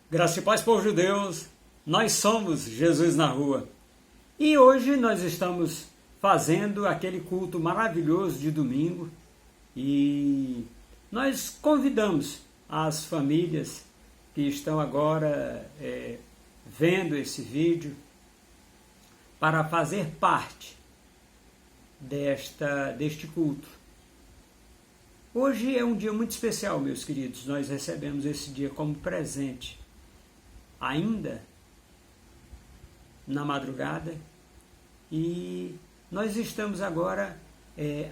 Graça e paz, povo de Deus, nós somos Jesus na Rua. E hoje nós estamos fazendo aquele culto maravilhoso de domingo e nós convidamos as famílias que estão agora vendo esse vídeo para fazer parte deste culto. Hoje é um dia muito especial, meus queridos, nós recebemos esse dia como presente. Ainda na madrugada, e nós estamos agora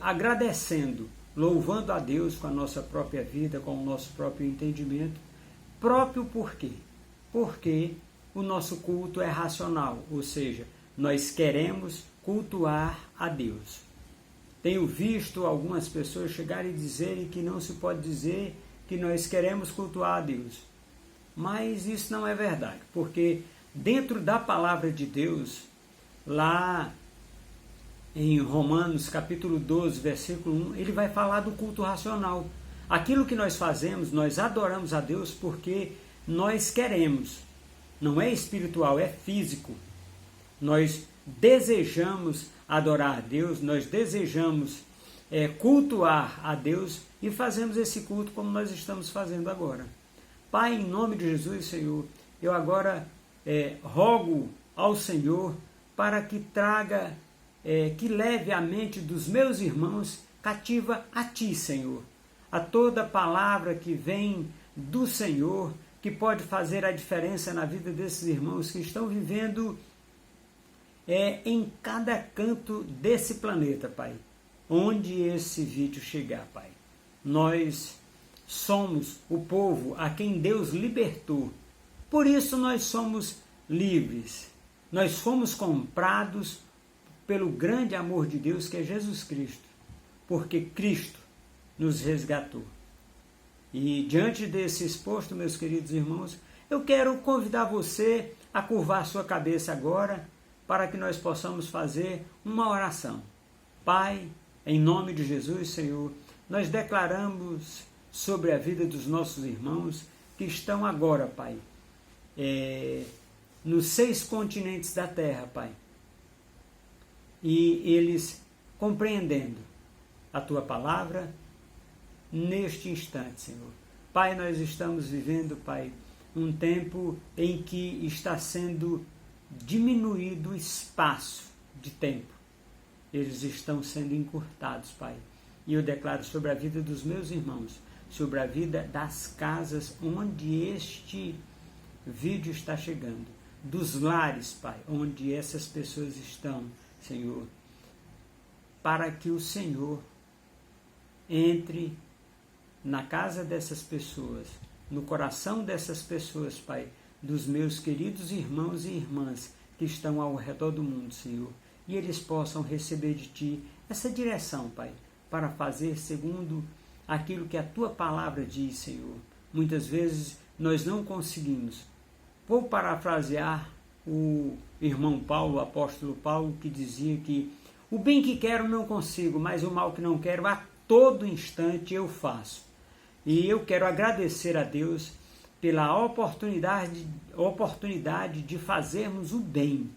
agradecendo, louvando a Deus com a nossa própria vida, com o nosso próprio entendimento, próprio por quê? Porque o nosso culto é racional, ou seja, nós queremos cultuar a Deus. Tenho visto algumas pessoas chegarem e dizerem que não se pode dizer que nós queremos cultuar a Deus. Mas isso não é verdade, porque dentro da palavra de Deus, lá em Romanos capítulo 12, versículo 1, ele vai falar do culto racional. Aquilo que nós fazemos, nós adoramos a Deus porque nós queremos. Não é espiritual, é físico. Nós desejamos adorar a Deus, nós desejamos cultuar a Deus e fazemos esse culto como nós estamos fazendo agora. Pai, em nome de Jesus, Senhor, eu agora rogo ao Senhor para que traga, que leve a mente dos meus irmãos cativa a Ti, Senhor. A toda palavra que vem do Senhor, que pode fazer a diferença na vida desses irmãos que estão vivendo em cada canto desse planeta, Pai. Onde esse vídeo chegar, Pai. Nós somos o povo a quem Deus libertou. Por isso nós somos livres. Nós fomos comprados pelo grande amor de Deus que é Jesus Cristo. Porque Cristo nos resgatou. E diante desse exposto, meus queridos irmãos, eu quero convidar você a curvar sua cabeça agora para que nós possamos fazer uma oração. Pai, em nome de Jesus, Senhor, nós declaramos sobre a vida dos nossos irmãos que estão agora, Pai, nos 6 continentes da terra, Pai. E eles compreendendo a Tua palavra neste instante, Senhor. Pai, nós estamos vivendo, Pai, um tempo em que está sendo diminuído o espaço de tempo. Eles estão sendo encurtados, Pai. E eu declaro sobre a vida dos meus irmãos, sobre a vida das casas onde este vídeo está chegando, dos lares, Pai, onde essas pessoas estão, Senhor, para que o Senhor entre na casa dessas pessoas, no coração dessas pessoas, Pai, dos meus queridos irmãos e irmãs que estão ao redor do mundo, Senhor, e eles possam receber de Ti essa direção, Pai, para fazer segundo aquilo que a Tua palavra diz, Senhor. Muitas vezes nós não conseguimos. Vou parafrasear o irmão Paulo, o apóstolo Paulo, que dizia que o bem que quero não consigo, mas o mal que não quero a todo instante eu faço. E eu quero agradecer a Deus pela oportunidade de fazermos o bem,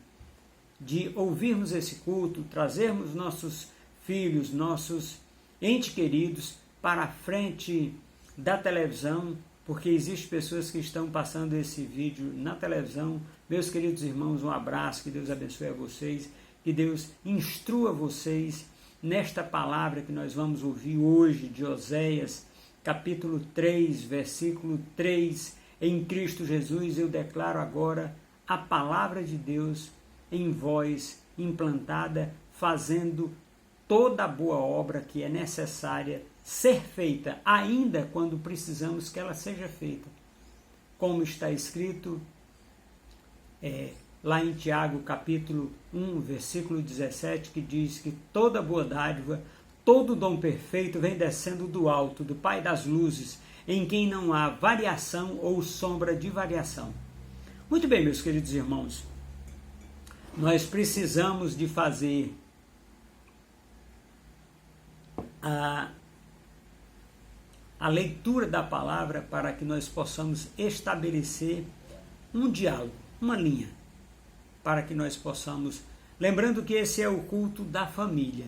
de ouvirmos esse culto, trazermos nossos filhos, nossos entes queridos para a frente da televisão, porque existem pessoas que estão passando esse vídeo na televisão. Meus queridos irmãos, um abraço, que Deus abençoe a vocês, que Deus instrua vocês nesta palavra que nós vamos ouvir hoje de Oséias, capítulo 3, versículo 3, em Cristo Jesus eu declaro agora a palavra de Deus em vós implantada, fazendo toda a boa obra que é necessária ser feita, ainda quando precisamos que ela seja feita. Como está escrito lá em Tiago, capítulo 1, versículo 17, que diz que toda boa dádiva, todo dom perfeito vem descendo do alto, do Pai das luzes, em quem não há variação ou sombra de variação. Muito bem, meus queridos irmãos, nós precisamos de fazer a leitura da palavra para que nós possamos estabelecer um diálogo, uma linha, para que nós possamos, lembrando que esse é o culto da família.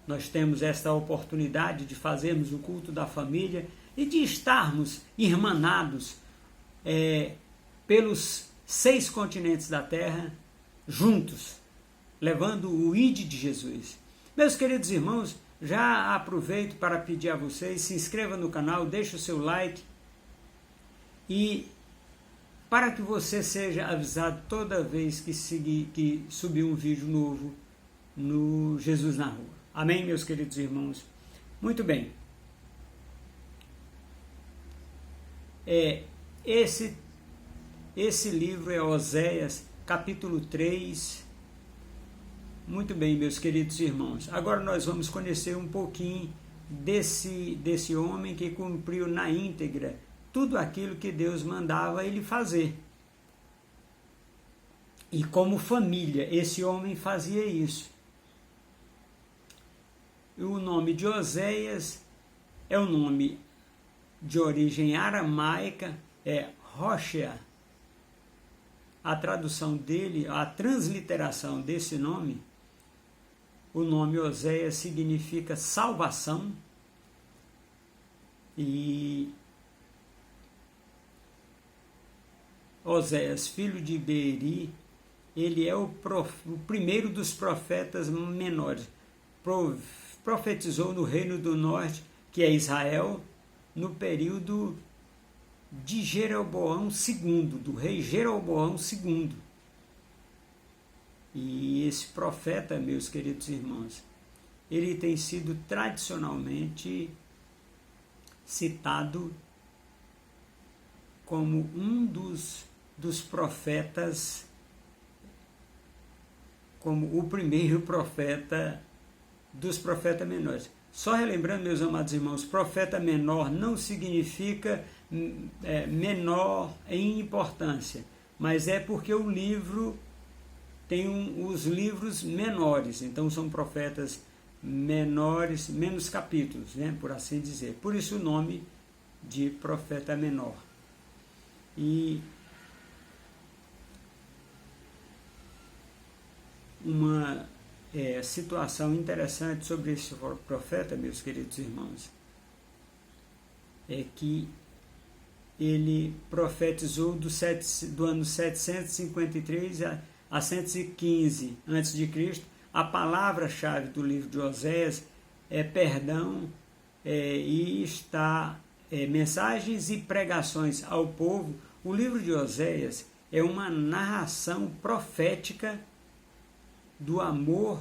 Nós temos esta oportunidade de fazermos o culto da família e de estarmos irmanados pelos 6 continentes da terra, juntos, levando o ID de Jesus. Meus queridos irmãos, já aproveito para pedir a vocês, se inscreva no canal, deixe o seu like e para que você seja avisado toda vez que subir um vídeo novo no Jesus na Rua. Amém, meus queridos irmãos? Muito bem. Esse livro é Oséias, capítulo 3. Muito bem, meus queridos irmãos. Agora nós vamos conhecer um pouquinho desse homem que cumpriu na íntegra tudo aquilo que Deus mandava ele fazer. E como família, esse homem fazia isso. O nome de Oséias é o nome de origem aramaica, é Hoshea. A tradução dele, a transliteração desse nome, o nome Oséias significa salvação e Oséias, filho de Beeri, ele é o primeiro dos profetas menores. Profetizou no Reino do Norte, que é Israel, no período de Jeroboão II, do rei Jeroboão II. E esse profeta, meus queridos irmãos, ele tem sido tradicionalmente citado como um dos profetas, como o primeiro profeta dos profetas menores. Só relembrando, meus amados irmãos, profeta menor não significa menor em importância, mas é porque o livro tem os livros menores, então são profetas menores, menos capítulos, né, por assim dizer. Por isso o nome de profeta menor. E uma situação interessante sobre esse profeta, meus queridos irmãos, é que ele profetizou do ano 753 a 115 a.C. A palavra-chave do livro de Oséias é perdão e está mensagens e pregações ao povo. O livro de Oséias é uma narração profética do amor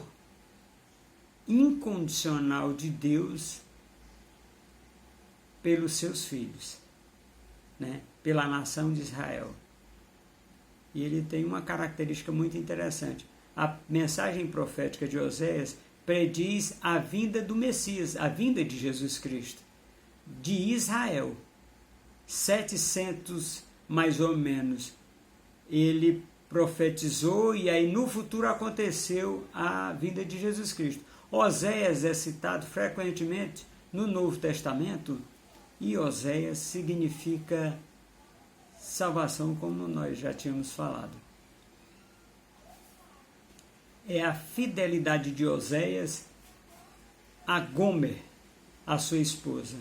incondicional de Deus pelos seus filhos, né? Pela nação de Israel. E ele tem uma característica muito interessante. A mensagem profética de Oséias prediz a vinda do Messias, a vinda de Jesus Cristo, de Israel. 700, mais ou menos, ele profetizou e aí no futuro aconteceu a vinda de Jesus Cristo. Oséias é citado frequentemente no Novo Testamento e Oséias significa salvação, como nós já tínhamos falado. É a fidelidade de Oséias a Gomer, a sua esposa.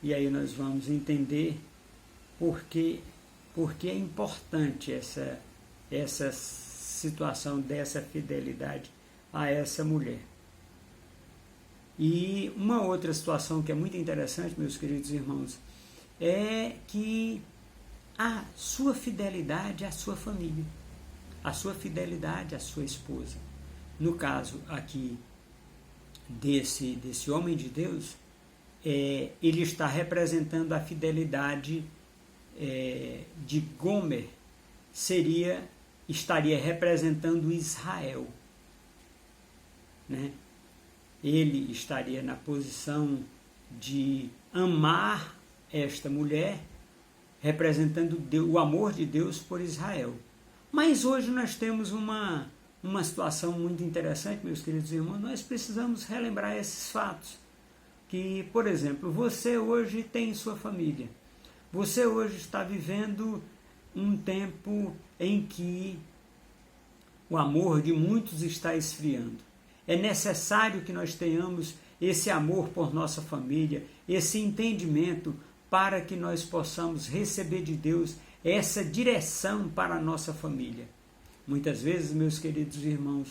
E aí nós vamos entender por que é importante essa situação dessa fidelidade a essa mulher. E uma outra situação que é muito interessante, meus queridos irmãos, é que a sua fidelidade à sua família, a sua fidelidade à sua esposa. No caso aqui desse homem de Deus, ele está representando a fidelidade de Gomer, estaria representando Israel, né? Ele estaria na posição de amar esta mulher, representando o amor de Deus por Israel. Mas hoje nós temos uma situação muito interessante, meus queridos irmãos. Nós precisamos relembrar esses fatos. Que, por exemplo, você hoje tem sua família. Você hoje está vivendo um tempo em que o amor de muitos está esfriando. É necessário que nós tenhamos esse amor por nossa família, esse entendimento para que nós possamos receber de Deus essa direção para a nossa família. Muitas vezes, meus queridos irmãos,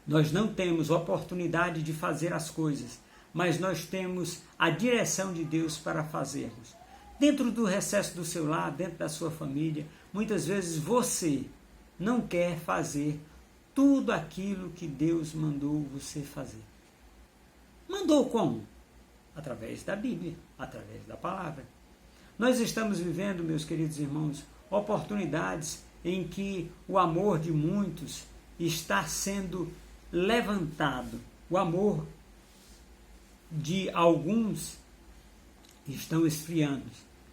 nós não temos oportunidade de fazer as coisas, mas nós temos a direção de Deus para fazermos. Dentro do recesso do seu lar, dentro da sua família, muitas vezes você não quer fazer tudo aquilo que Deus mandou você fazer. Mandou como? Através da Bíblia, através da palavra. Nós estamos vivendo, meus queridos irmãos, oportunidades em que o amor de muitos está sendo levantado. O amor de alguns estão esfriando.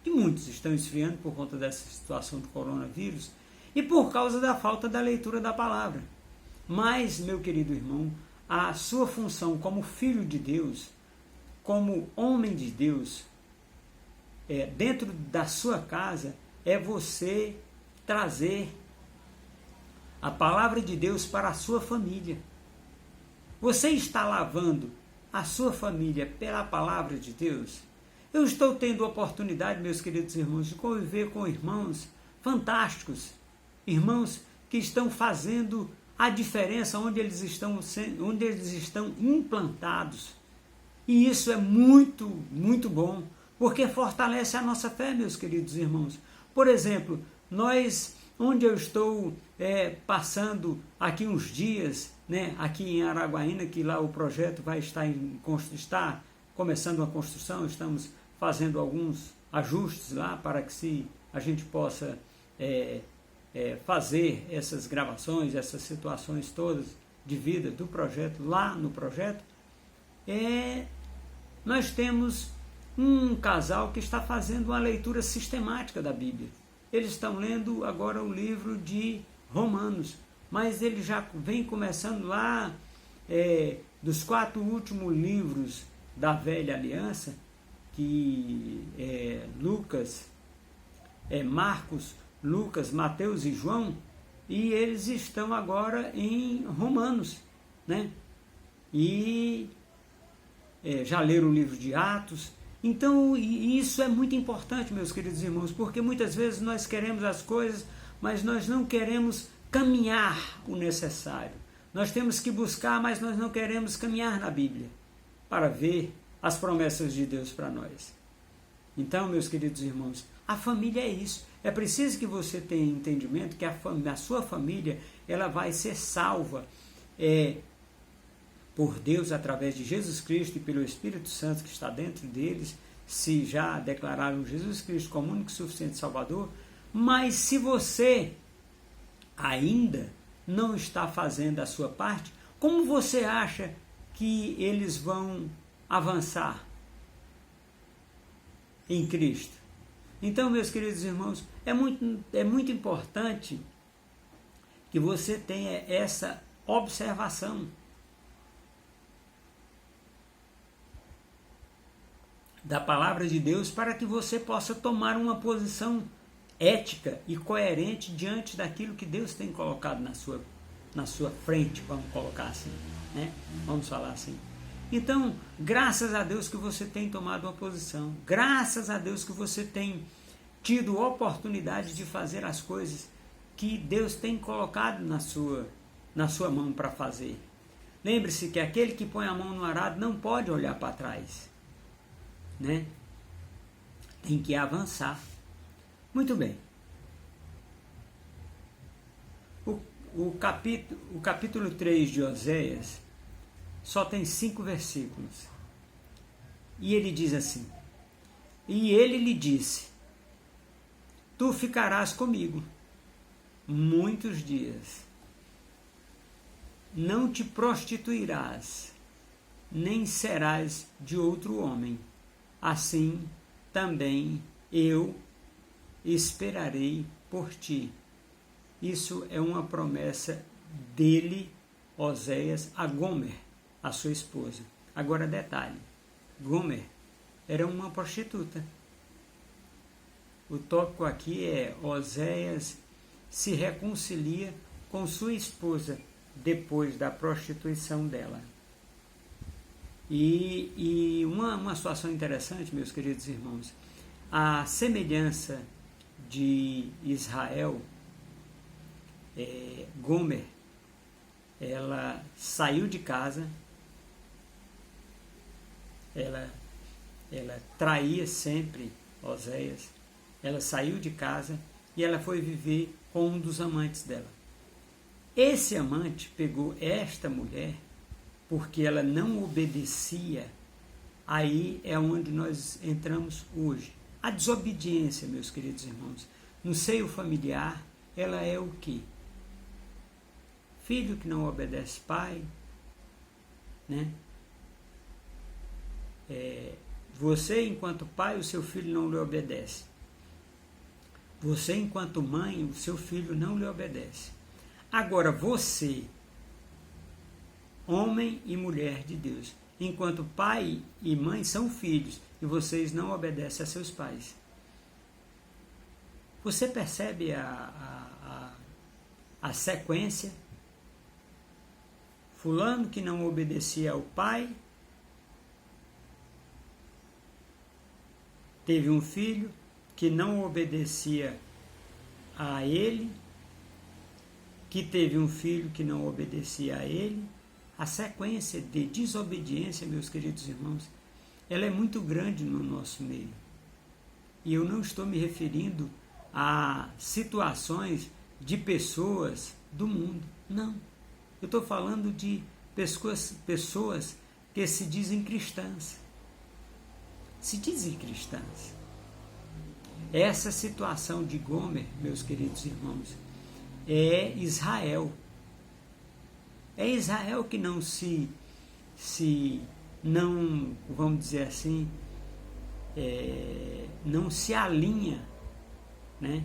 De muitos estão esfriando por conta dessa situação do coronavírus e por causa da falta da leitura da palavra. Mas, meu querido irmão, a sua função como filho de Deus, como homem de Deus, dentro da sua casa, é você trazer a palavra de Deus para a sua família. Você está lavando a sua família pela palavra de Deus? Eu estou tendo a oportunidade, meus queridos irmãos, de conviver com irmãos fantásticos, irmãos que estão fazendo a diferença onde eles estão implantados. E isso é muito, muito bom, porque fortalece a nossa fé, meus queridos irmãos. Por exemplo, onde eu estou passando aqui uns dias, aqui em Araguaína, que lá o projeto vai está começando a construção, estamos fazendo alguns ajustes lá para que a gente possa fazer essas gravações, essas situações todas de vida do projeto, lá no projeto, nós temos um casal que está fazendo uma leitura sistemática da Bíblia. Eles estão lendo agora o livro de Romanos, mas ele já vem começando lá dos 4 últimos livros da Velha Aliança, que é Marcos, Lucas, Mateus e João, e eles estão agora em Romanos, E já leram o livro de Atos. Então, isso é muito importante, meus queridos irmãos, porque muitas vezes nós queremos as coisas, mas nós não queremos caminhar o necessário. Nós temos que buscar, mas nós não queremos caminhar na Bíblia para ver as promessas de Deus para nós. Então, meus queridos irmãos, a família é isso. É preciso que você tenha entendimento que a sua família ela vai ser salva por Deus através de Jesus Cristo e pelo Espírito Santo que está dentro deles, se já declararam Jesus Cristo como único e suficiente Salvador. Mas se você ainda não está fazendo a sua parte, como você acha que eles vão avançar em Cristo? Então, meus queridos irmãos, é muito importante que você tenha essa observação. Da palavra de Deus para que você possa tomar uma posição ética e coerente diante daquilo que Deus tem colocado na sua frente, vamos colocar assim, Vamos falar assim. Então, graças a Deus que você tem tomado uma posição, graças a Deus que você tem tido oportunidade de fazer as coisas que Deus tem colocado na sua mão para fazer. Lembre-se que aquele que põe a mão no arado não pode olhar para trás. Tem que avançar. Muito bem. O capítulo 3 de Oséias só tem 5 versículos. E ele diz assim: E ele lhe disse: Tu ficarás comigo muitos dias. Não te prostituirás, nem serás de outro homem. Assim também eu esperarei por ti. Isso é uma promessa dele, Oséias, a Gomer, a sua esposa. Agora detalhe, Gomer era uma prostituta. O tópico aqui é: Oséias se reconcilia com sua esposa depois da prostituição dela. E uma situação interessante, meus queridos irmãos, a semelhança de Israel, Gomer, ela saiu de casa, ela traía sempre Oséias, ela saiu de casa e ela foi viver com um dos amantes dela. Esse amante pegou esta mulher porque ela não obedecia. Aí é onde nós entramos hoje. A desobediência, meus queridos irmãos, no seio familiar, ela é o quê? Filho que não obedece pai, né? Você, enquanto pai, o seu filho não lhe obedece. Você, enquanto mãe, o seu filho não lhe obedece. Agora, você, homem e mulher de Deus, enquanto pai e mãe são filhos, e vocês não obedecem a seus pais. Você percebe a sequência? Fulano que não obedecia ao pai, teve um filho que não obedecia a ele, que teve um filho que não obedecia a ele. A sequência de desobediência, meus queridos irmãos, ela é muito grande no nosso meio. E eu não estou me referindo a situações de pessoas do mundo, não. Eu estou falando de pessoas que se dizem cristãs. Se dizem cristãs. Essa situação de Gomer, meus queridos irmãos, é Israel. É Israel que não não, vamos dizer assim, não se alinha, né,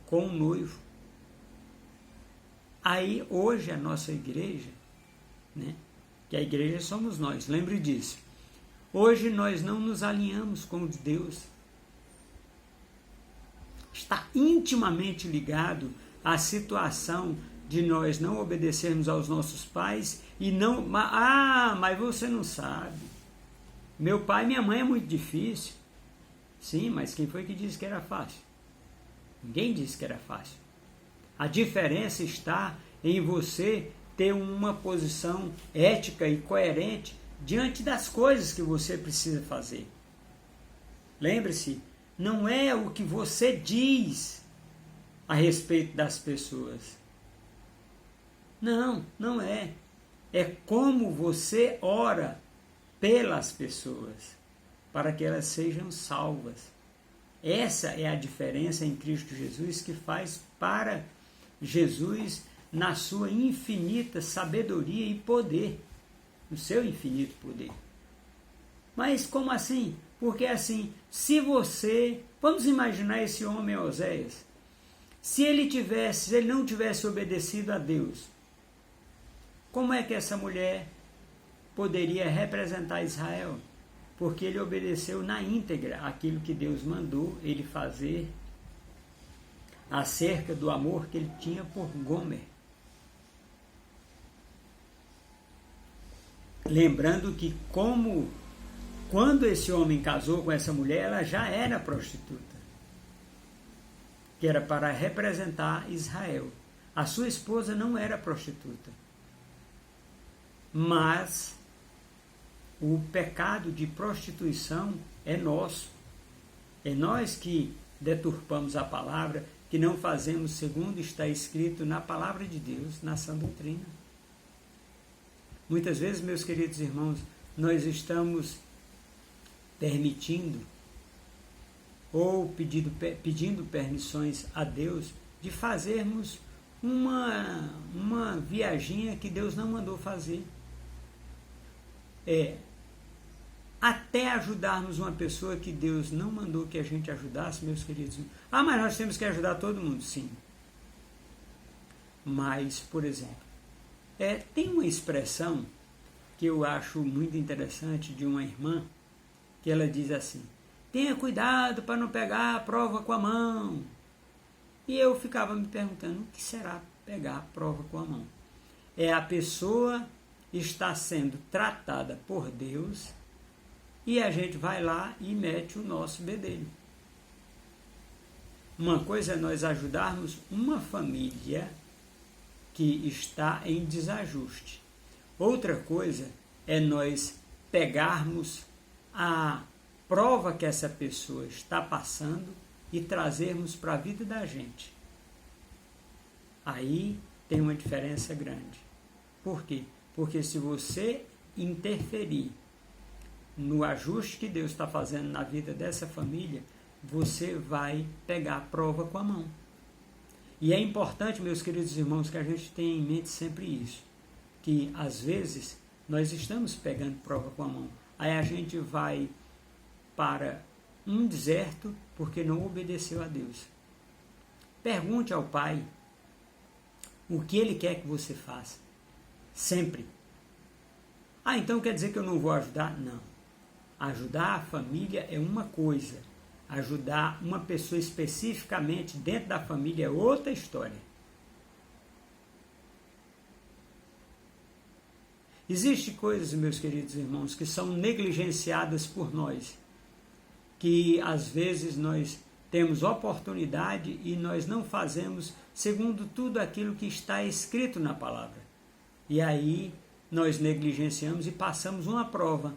com o noivo. Aí hoje a nossa igreja, né, que a igreja somos nós, lembre disso. Hoje nós não nos alinhamos com Deus. Está intimamente ligado à situação de nós não obedecermos aos nossos pais e não... mas você não sabe. Meu pai e minha mãe é muito difícil. Sim, mas quem foi que disse que era fácil? Ninguém disse que era fácil. A diferença está em você ter uma posição ética e coerente diante das coisas que você precisa fazer. Lembre-se, não é o que você diz a respeito das pessoas. Não, não é. É como você ora pelas pessoas, para que elas sejam salvas. Essa é a diferença em Cristo Jesus que faz para Jesus na sua infinita sabedoria e poder, no seu infinito poder. Mas como assim? Porque assim, se você... Vamos imaginar esse homem Oséias. Se ele não tivesse obedecido a Deus, como é que essa mulher poderia representar Israel? Porque ele obedeceu na íntegra aquilo que Deus mandou ele fazer acerca do amor que ele tinha por Gomer. Lembrando que quando esse homem casou com essa mulher, ela já era prostituta, que era para representar Israel. A sua esposa não era prostituta. Mas o pecado de prostituição é nosso. É nós que deturpamos a palavra, que não fazemos segundo está escrito na palavra de Deus, na sã doutrina. Muitas vezes, meus queridos irmãos, nós estamos permitindo ou pedindo permissões a Deus de fazermos uma viaginha que Deus não mandou fazer. Até ajudarmos uma pessoa que Deus não mandou que a gente ajudasse, meus queridos. Mas nós temos que ajudar todo mundo, sim. Mas, por exemplo, tem uma expressão que eu acho muito interessante de uma irmã, que ela diz assim: tenha cuidado para não pegar a prova com a mão. E eu ficava me perguntando, o que será pegar a prova com a mão? É a pessoa está sendo tratada por Deus e a gente vai lá e mete o nosso bedelho. Uma coisa é nós ajudarmos uma família que está em desajuste. Outra coisa é nós pegarmos a prova que essa pessoa está passando e trazermos para a vida da gente. Aí tem uma diferença grande. Por quê? Porque se você interferir no ajuste que Deus está fazendo na vida dessa família, você vai pegar a prova com a mão. E é importante, meus queridos irmãos, que a gente tenha em mente sempre isso, que às vezes nós estamos pegando prova com a mão. Aí a gente vai para um deserto porque não obedeceu a Deus. Pergunte ao Pai o que Ele quer que você faça. Sempre. Então quer dizer que eu não vou ajudar? Não. Ajudar a família é uma coisa. Ajudar uma pessoa especificamente dentro da família é outra história. Existem coisas, meus queridos irmãos, que são negligenciadas por nós, que às vezes nós temos oportunidade e nós não fazemos segundo tudo aquilo que está escrito na palavra. E aí nós negligenciamos e passamos uma prova.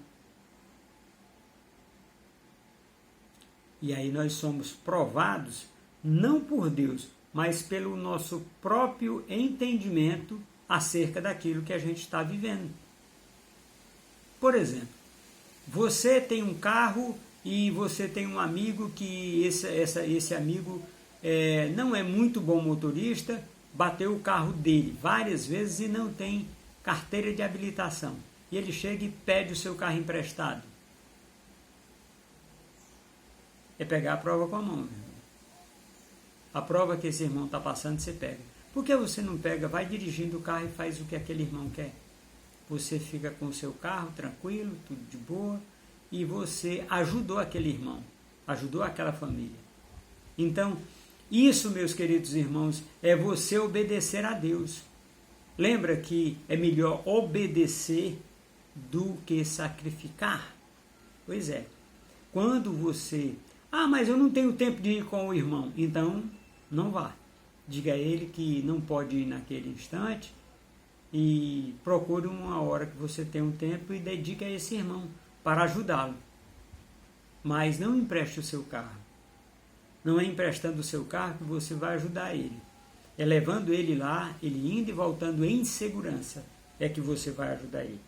E aí nós somos provados, não por Deus, mas pelo nosso próprio entendimento acerca daquilo que a gente está vivendo. Por exemplo, você tem um carro e você tem um amigo que esse amigo não é muito bom motorista, bateu o carro dele várias vezes e não tem carteira de habilitação. E ele chega e pede o seu carro emprestado. É pegar a prova com a mão. A prova que esse irmão está passando, você pega. Por que você não pega, vai dirigindo o carro e faz o que aquele irmão quer? Você fica com o seu carro tranquilo, tudo de boa, e você ajudou aquele irmão, ajudou aquela família. Então, isso, meus queridos irmãos, é você obedecer a Deus. Lembra que é melhor obedecer do que sacrificar? Pois é. Quando você... mas eu não tenho tempo de ir com o irmão. Então, não vá. Diga a ele que não pode ir naquele instante e procure uma hora que você tenha um tempo e dedique a esse irmão para ajudá-lo. Mas não empreste o seu carro. Não é emprestando o seu carro que você vai ajudar ele. É levando ele lá, ele indo e voltando em segurança, é que você vai ajudar ele.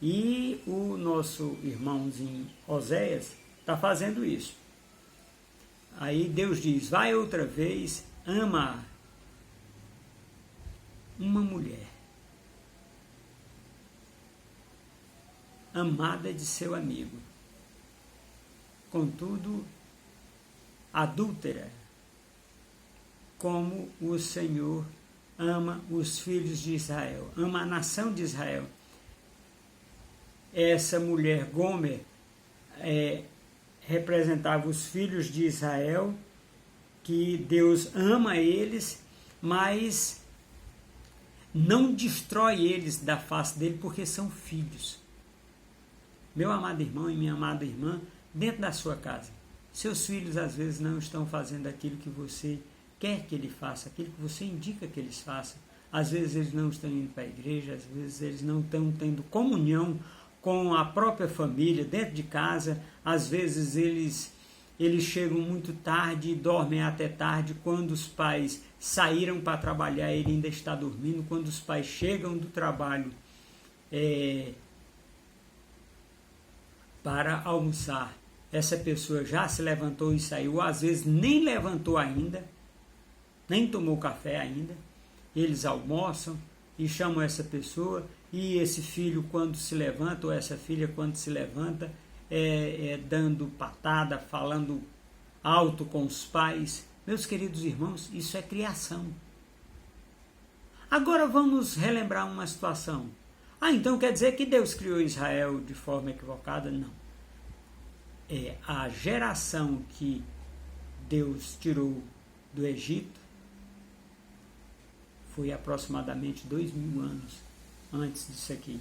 E o nosso irmãozinho Oséias está fazendo isso. Aí Deus diz, vai outra vez, ama uma mulher, amada de seu amigo, contudo, adúltera, como o Senhor ama os filhos de Israel, ama a nação de Israel. Essa mulher Gomer representava os filhos de Israel, que Deus ama eles, mas não destrói eles da face dele porque são filhos. Meu amado irmão e minha amada irmã, dentro da sua casa, seus filhos às vezes não estão fazendo aquilo que você quer que ele faça, aquilo que você indica que eles façam. Às vezes eles não estão indo para a igreja, às vezes eles não estão tendo comunhão com a própria família, dentro de casa. Às vezes eles chegam muito tarde e dormem até tarde. Quando os pais saíram para trabalhar, ele ainda está dormindo. Quando os pais chegam do trabalho para almoçar, essa pessoa já se levantou e saiu, às vezes nem levantou ainda, nem tomou café ainda. Eles almoçam e chamam essa pessoa, e esse filho quando se levanta, ou essa filha quando se levanta, dando patada, falando alto com os pais. Meus queridos irmãos, isso é criação. Agora vamos relembrar uma situação. Então quer dizer que Deus criou Israel de forma equivocada? Não. a geração que Deus tirou do Egito foi aproximadamente 2.000 anos antes disso aqui.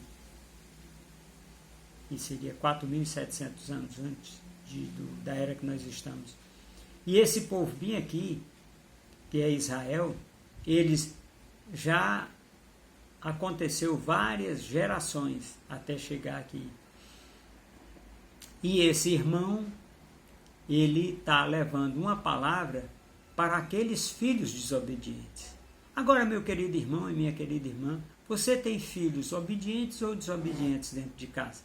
E seria 4.700 anos antes da era que nós estamos. E esse povo bem aqui, que é Israel, eles já aconteceu várias gerações até chegar aqui. E esse irmão, ele está levando uma palavra para aqueles filhos desobedientes. Agora, meu querido irmão e minha querida irmã, você tem filhos obedientes ou desobedientes dentro de casa?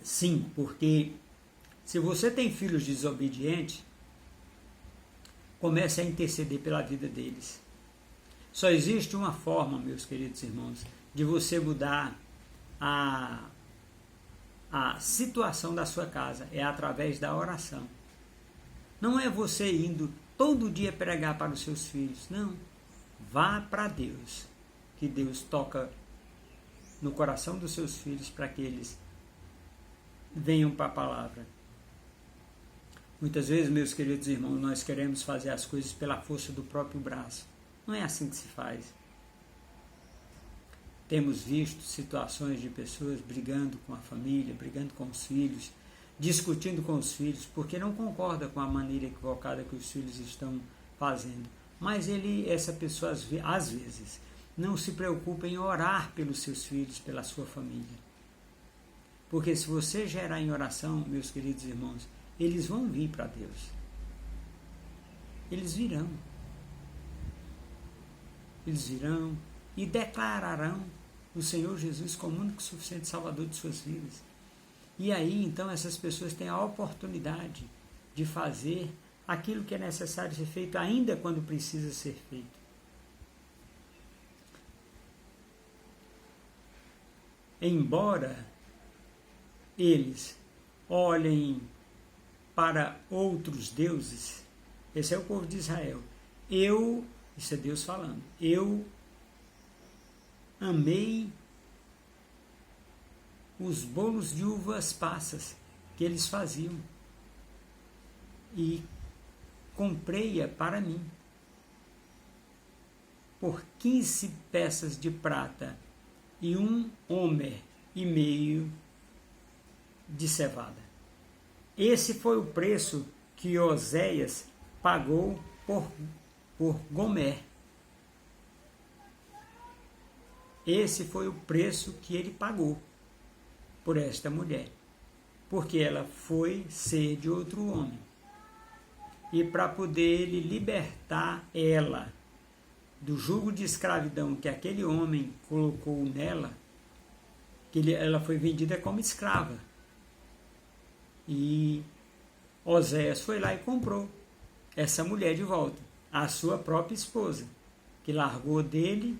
Sim, porque se você tem filhos desobedientes, comece a interceder pela vida deles. Só existe uma forma, meus queridos irmãos, de você mudar a situação da sua casa, é através da oração. Não é você indo todo dia pregar para os seus filhos, não. Vá para Deus, que Deus toca no coração dos seus filhos para que eles venham para a palavra. Muitas vezes, meus queridos irmãos, nós queremos fazer as coisas pela força do próprio braço. Não é assim que se faz. Temos visto situações de pessoas brigando com a família, brigando com os filhos, discutindo com os filhos, porque não concorda com a maneira equivocada que os filhos estão fazendo. Mas essa pessoa, às vezes, não se preocupa em orar pelos seus filhos, pela sua família. Porque se você gerar em oração, meus queridos irmãos, eles vão vir para Deus. Eles virão. Eles virão e declararão o Senhor Jesus como único e suficiente Salvador de suas vidas. E aí, então, essas pessoas têm a oportunidade de fazer aquilo que é necessário ser feito, ainda quando precisa ser feito. Embora eles olhem para outros deuses, esse é o povo de Israel. Isso é Deus falando, eu amei os bolos de uvas passas que eles faziam e comprei-a para mim por 15 peças de prata e 1,5 homer de cevada. Esse foi o preço que Oséias pagou por Gomer. Esse foi o preço que ele pagou por esta mulher, porque ela foi ser de outro homem. E para poder ele libertar ela do jugo de escravidão que aquele homem colocou nela, ela foi vendida como escrava. E Oséias foi lá e comprou essa mulher de volta, a sua própria esposa, que largou dele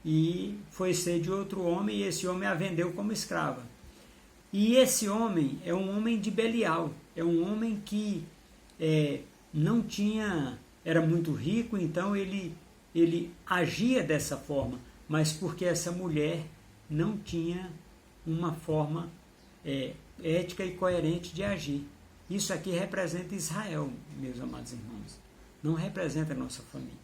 e foi ser de outro homem, e esse homem a vendeu como escrava. E esse homem é um homem de Belial, é um homem que não tinha, era muito rico, então ele agia dessa forma, mas porque essa mulher não tinha uma forma ética e coerente de agir. Isso aqui representa Israel, meus amados irmãos, não representa a nossa família.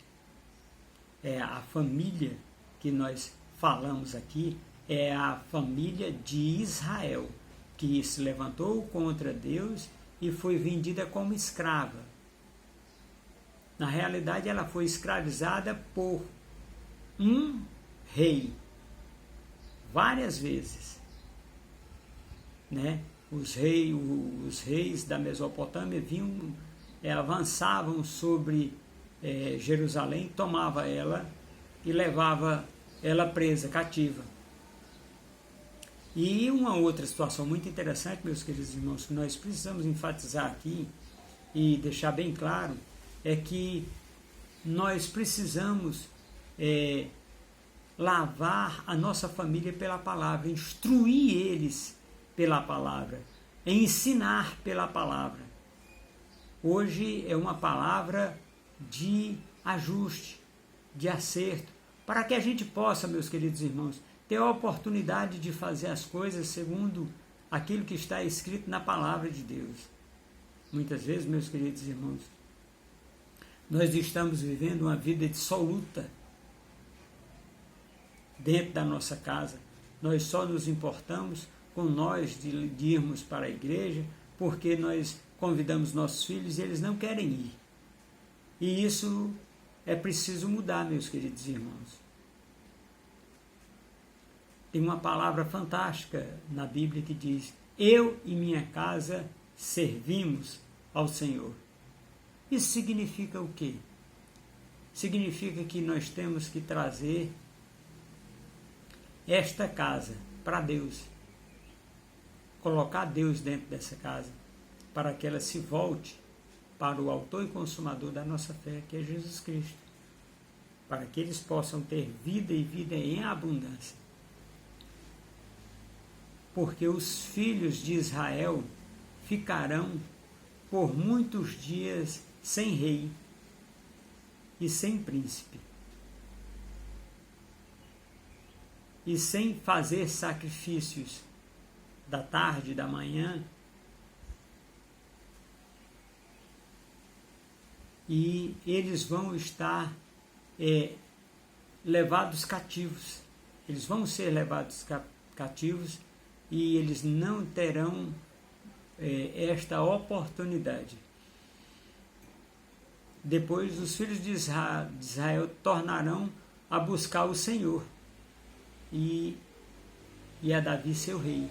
A família que nós falamos aqui é a família de Israel, que se levantou contra Deus e foi vendida como escrava. Na realidade, ela foi escravizada por um rei, várias vezes, né? Os reis da Mesopotâmia avançavam sobre Jerusalém, tomava ela e levava ela presa, cativa. E uma outra situação muito interessante, meus queridos irmãos, que nós precisamos enfatizar aqui e deixar bem claro, é que nós precisamos lavar a nossa família pela palavra, instruir eles pela palavra, ensinar pela palavra. Hoje é uma palavra de ajuste, de acerto, para que a gente possa, meus queridos irmãos, ter a oportunidade de fazer as coisas segundo aquilo que está escrito na palavra de Deus. Muitas vezes, meus queridos irmãos, nós estamos vivendo uma vida dissoluta dentro da nossa casa. Nós só nos importamos com nós de irmos para a igreja porque nós convidamos nossos filhos e eles não querem ir. E isso é preciso mudar, meus queridos irmãos. Tem uma palavra fantástica na Bíblia que diz: eu e minha casa servimos ao Senhor. Isso significa o quê? Significa que nós temos que trazer esta casa para Deus. Colocar Deus dentro dessa casa, para que ela se volte para o autor e consumador da nossa fé, que é Jesus Cristo. Para que eles possam ter vida e vida em abundância. Porque os filhos de Israel ficarão por muitos dias sem rei e sem príncipe, e sem fazer sacrifícios da tarde e da manhã, e eles vão estar levados cativos. Eles vão ser levados cativos e eles não terão esta oportunidade. Depois os filhos de Israel tornarão a buscar o Senhor e a Davi seu rei.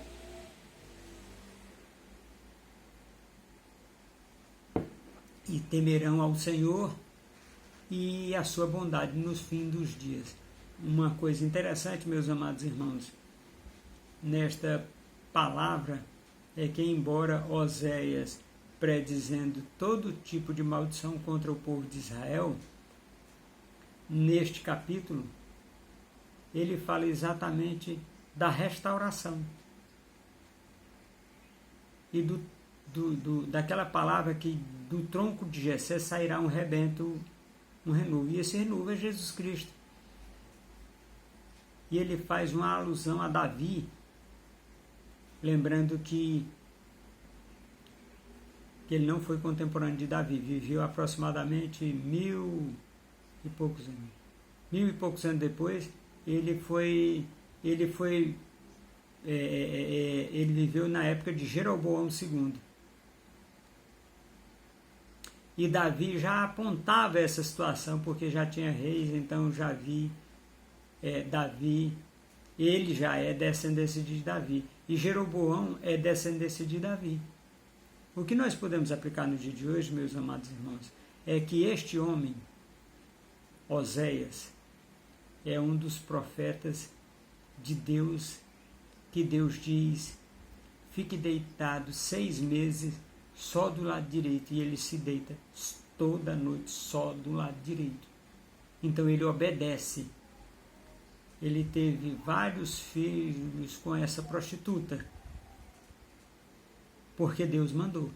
E temerão ao Senhor e a sua bondade nos fins dos dias. Uma coisa interessante, meus amados irmãos, nesta palavra é que, embora Oséias predizendo todo tipo de maldição contra o povo de Israel, neste capítulo ele fala exatamente da restauração e daquela palavra que do tronco de Jessé sairá um rebento, um renovo, e esse renovo é Jesus Cristo. E ele faz uma alusão a Davi, lembrando que ele não foi contemporâneo de Davi, viveu aproximadamente 1000 e poucos anos. 1000 e poucos anos depois, ele viveu na época de Jeroboão II. E Davi já apontava essa situação, porque já tinha reis, então Davi, ele já é descendência de Davi. E Jeroboão é descendência de Davi. O que nós podemos aplicar no dia de hoje, meus amados irmãos, é que este homem, Oséias, é um dos profetas de Deus, que Deus diz: fique deitado 6 meses só do lado direito, e ele se deita toda noite só do lado direito. Então ele obedece. Ele teve vários filhos com essa prostituta, porque Deus mandou.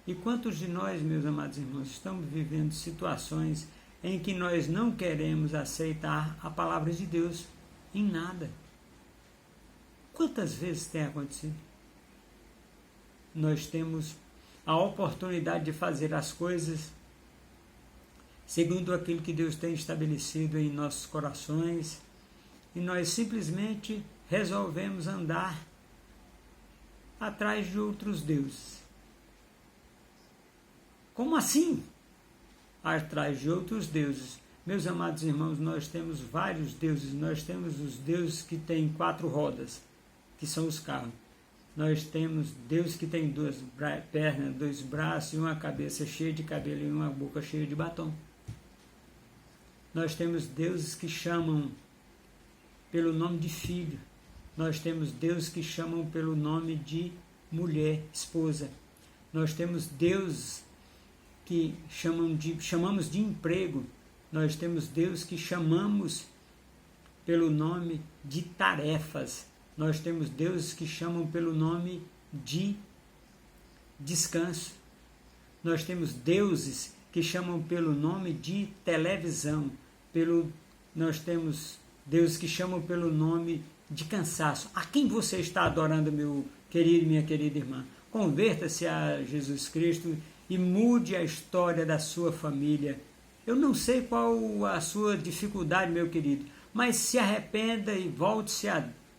E quantos de nós, meus amados irmãos, estamos vivendo situações em que nós não queremos aceitar a palavra de Deus em nada? Quantas vezes tem acontecido? Nós temos a oportunidade de fazer as coisas segundo aquilo que Deus tem estabelecido em nossos corações, e nós simplesmente resolvemos andar atrás de outros deuses. Como assim? Atrás de outros deuses. Meus amados irmãos, nós temos vários deuses. Nós temos os deuses que têm 4 rodas, que são os carros. Nós temos Deus que tem 2 pernas, 2 braços e uma cabeça cheia de cabelo e uma boca cheia de batom. Nós temos deuses que chamam pelo nome de filho. Nós temos deuses que chamam pelo nome de mulher, esposa. Nós temos deuses que chamamos de emprego. Nós temos deuses que chamamos pelo nome de tarefas. Nós temos deuses que chamam pelo nome de descanso. Nós temos deuses que chamam pelo nome de televisão. Nós temos Deus, que chamam pelo nome de cansaço. A quem você está adorando, meu querido e minha querida irmã? Converta-se a Jesus Cristo e mude a história da sua família. Eu não sei qual a sua dificuldade, meu querido, mas se arrependa e volte-se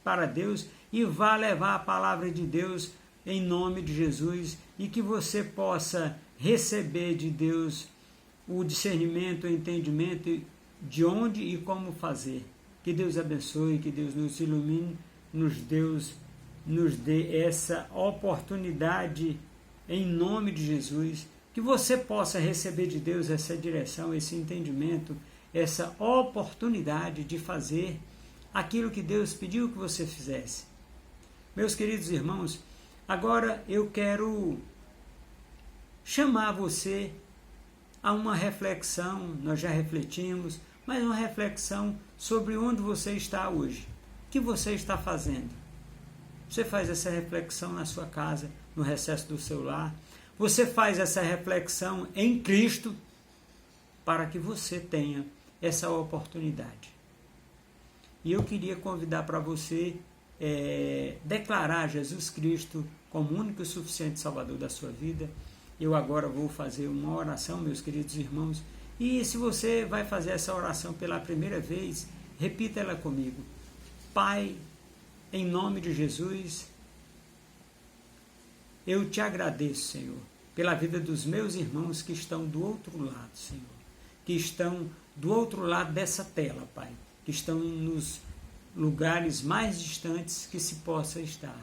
para Deus e vá levar a palavra de Deus em nome de Jesus, e que você possa receber de Deus o discernimento, o entendimento de onde e como fazer. Que Deus abençoe, que Deus nos ilumine, nos dê essa oportunidade em nome de Jesus, que você possa receber de Deus essa direção, esse entendimento, essa oportunidade de fazer aquilo que Deus pediu que você fizesse. Meus queridos irmãos, agora eu quero chamar você a uma reflexão. Nós já refletimos, mas uma reflexão sobre onde você está hoje. O que você está fazendo? Você faz essa reflexão na sua casa, no recesso do seu lar. Você faz essa reflexão em Cristo para que você tenha essa oportunidade. E eu queria convidar para você declarar Jesus Cristo como único e suficiente Salvador da sua vida. Eu agora vou fazer uma oração, meus queridos irmãos, e se você vai fazer essa oração pela primeira vez, repita ela comigo. Pai, em nome de Jesus, eu te agradeço, Senhor, pela vida dos meus irmãos que estão do outro lado, Senhor, que estão do outro lado dessa tela, Pai, que estão nos lugares mais distantes que se possa estar.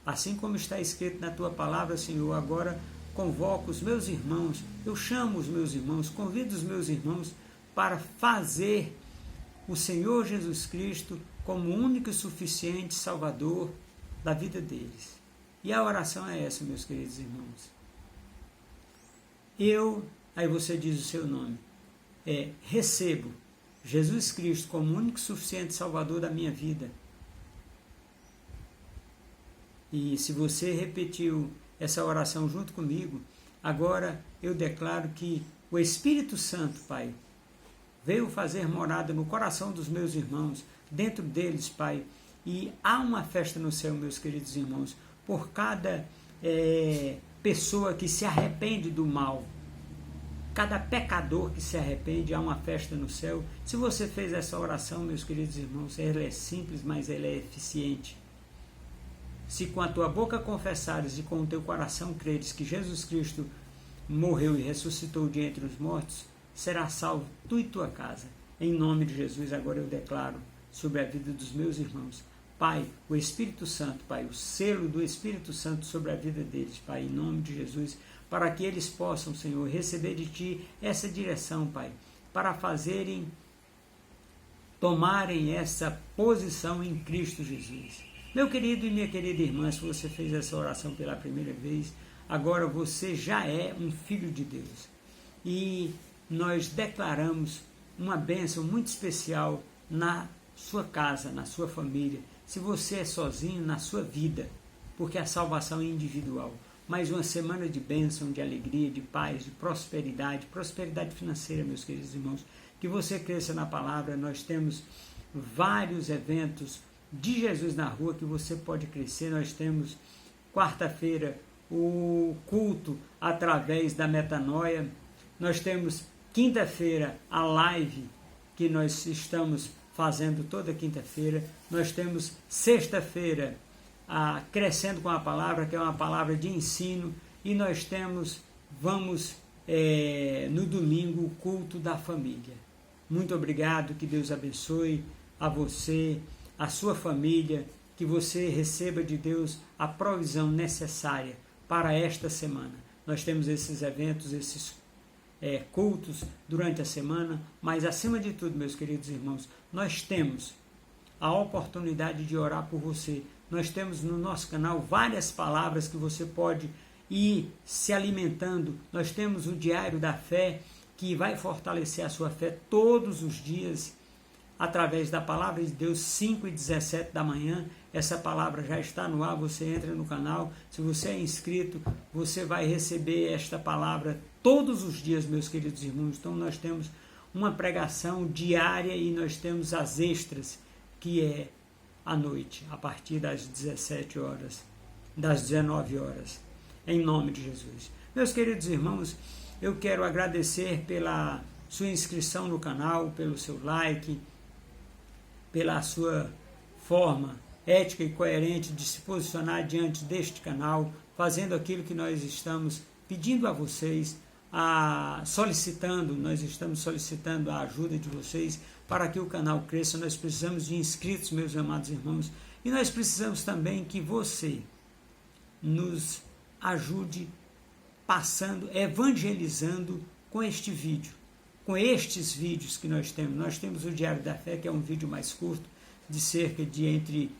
Assim como está escrito na tua palavra, Senhor, agora convoco os meus irmãos, eu chamo os meus irmãos, convido os meus irmãos para fazer o Senhor Jesus Cristo como único e suficiente Salvador da vida deles. E a oração é essa, meus queridos irmãos. Aí você diz o seu nome, recebo Jesus Cristo como único e suficiente Salvador da minha vida. E se você repetiu essa oração junto comigo, agora eu declaro que o Espírito Santo, Pai, veio fazer morada no coração dos meus irmãos, dentro deles, Pai, e há uma festa no céu, meus queridos irmãos, por cada pessoa que se arrepende do mal, cada pecador que se arrepende, há uma festa no céu. Se você fez essa oração, meus queridos irmãos, ela é simples, mas ela é eficiente. Se com a tua boca confessares e com o teu coração creres que Jesus Cristo morreu e ressuscitou de entre os mortos, será salvo tu e tua casa. Em nome de Jesus, agora eu declaro sobre a vida dos meus irmãos, Pai, o Espírito Santo, Pai, o selo do Espírito Santo sobre a vida deles, Pai, em nome de Jesus, para que eles possam, Senhor, receber de Ti essa direção, Pai, para tomarem essa posição em Cristo Jesus. Meu querido e minha querida irmã, se você fez essa oração pela primeira vez, agora você já é um filho de Deus. E nós declaramos uma bênção muito especial na sua casa, na sua família. Se você é sozinho, na sua vida, porque a salvação é individual. Mais uma semana de bênção, de alegria, de paz, de prosperidade financeira, meus queridos irmãos. Que você cresça na palavra. Nós temos vários eventos de Jesus na rua que você pode crescer. Nós temos quarta-feira o culto através da metanoia. Nós temos quinta-feira a live que nós estamos fazendo toda quinta-feira. Nós temos sexta-feira Crescendo com a Palavra, que é uma palavra de ensino. E nós vamos no domingo, o culto da família. Muito obrigado, que Deus abençoe a você, a sua família, que você receba de Deus a provisão necessária para esta semana. Nós temos esses eventos, esses cultos durante a semana, mas acima de tudo, meus queridos irmãos, nós temos a oportunidade de orar por você. Nós temos no nosso canal várias palavras que você pode ir se alimentando. Nós temos o Diário da Fé, que vai fortalecer a sua fé todos os dias, através da Palavra de Deus, 5h17 da manhã. Essa palavra já está no ar, você entra no canal. Se você é inscrito, você vai receber esta palavra todos os dias, meus queridos irmãos. Então nós temos uma pregação diária e nós temos as extras, que é à noite, a partir das 17 horas, das 19 horas, em nome de Jesus. Meus queridos irmãos, eu quero agradecer pela sua inscrição no canal, pelo seu like, pela sua forma ética e coerente de se posicionar diante deste canal, fazendo aquilo que nós estamos pedindo a vocês, nós estamos solicitando a ajuda de vocês para que o canal cresça. Nós precisamos de inscritos, meus amados irmãos, e nós precisamos também que você nos ajude passando, evangelizando com este vídeo, com estes vídeos que nós temos. Nós temos o Diário da Fé, que é um vídeo mais curto, de cerca de entre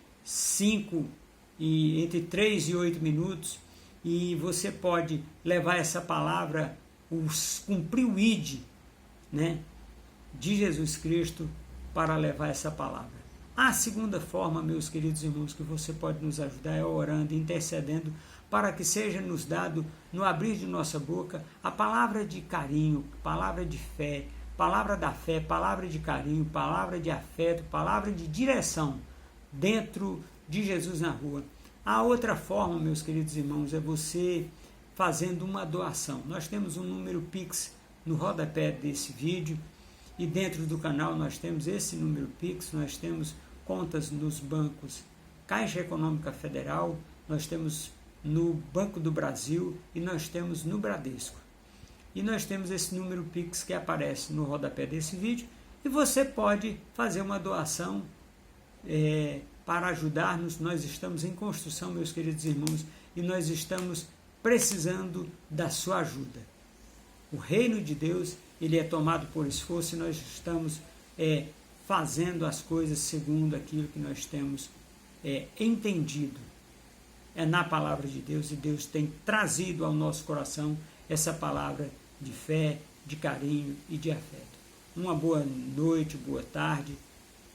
3 e 8 minutos, e você pode levar essa palavra, cumprir o ID, né, de Jesus Cristo, para levar essa palavra. A segunda forma, meus queridos irmãos, que você pode nos ajudar é orando, intercedendo, para que seja nos dado, no abrir de nossa boca, a palavra de carinho, palavra de fé, palavra da fé, palavra de carinho, palavra de afeto, palavra de direção dentro de Jesus na rua. A outra forma, meus queridos irmãos, é você fazendo uma doação. Nós temos um número Pix no rodapé desse vídeo, e dentro do canal nós temos esse número Pix, nós temos contas nos bancos Caixa Econômica Federal, nós temos no Banco do Brasil e nós temos no Bradesco. E nós temos esse número Pix que aparece no rodapé desse vídeo, e você pode fazer uma doação para ajudar-nos. Nós estamos em construção, meus queridos irmãos, e nós estamos precisando da sua ajuda. O reino de Deus, ele é tomado por esforço, e nós estamos fazendo as coisas segundo aquilo que nós temos entendido. É na palavra de Deus, e Deus tem trazido ao nosso coração essa palavra de fé, de carinho e de afeto. Uma boa noite, boa tarde,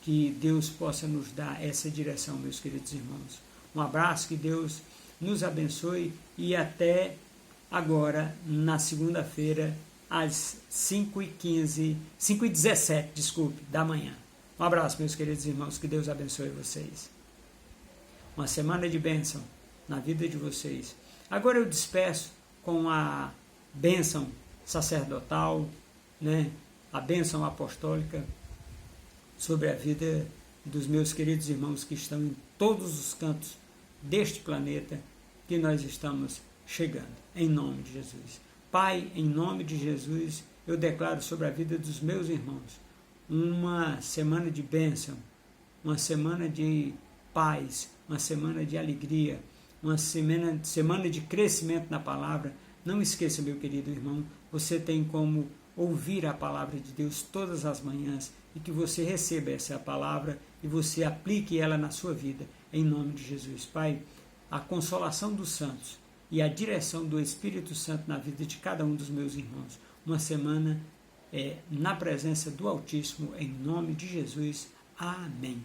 que Deus possa nos dar essa direção, meus queridos irmãos. Um abraço, que Deus nos abençoe, e até agora, na segunda-feira, às 5h17, da manhã. Um abraço, meus queridos irmãos, que Deus abençoe vocês. Uma semana de bênção na vida de vocês. Agora eu despeço com a bênção sacerdotal, né? A bênção apostólica sobre a vida dos meus queridos irmãos que estão em todos os cantos deste planeta que nós estamos chegando, em nome de Jesus. Pai, em nome de Jesus, eu declaro sobre a vida dos meus irmãos uma semana de bênção, uma semana de paz, uma semana de alegria, uma semana de crescimento na palavra. Não esqueça, meu querido irmão, você tem como ouvir a palavra de Deus todas as manhãs, e que você receba essa palavra e você aplique ela na sua vida, em nome de Jesus. Pai, a consolação dos santos e a direção do Espírito Santo na vida de cada um dos meus irmãos. Uma semana na presença do Altíssimo, em nome de Jesus. Amém.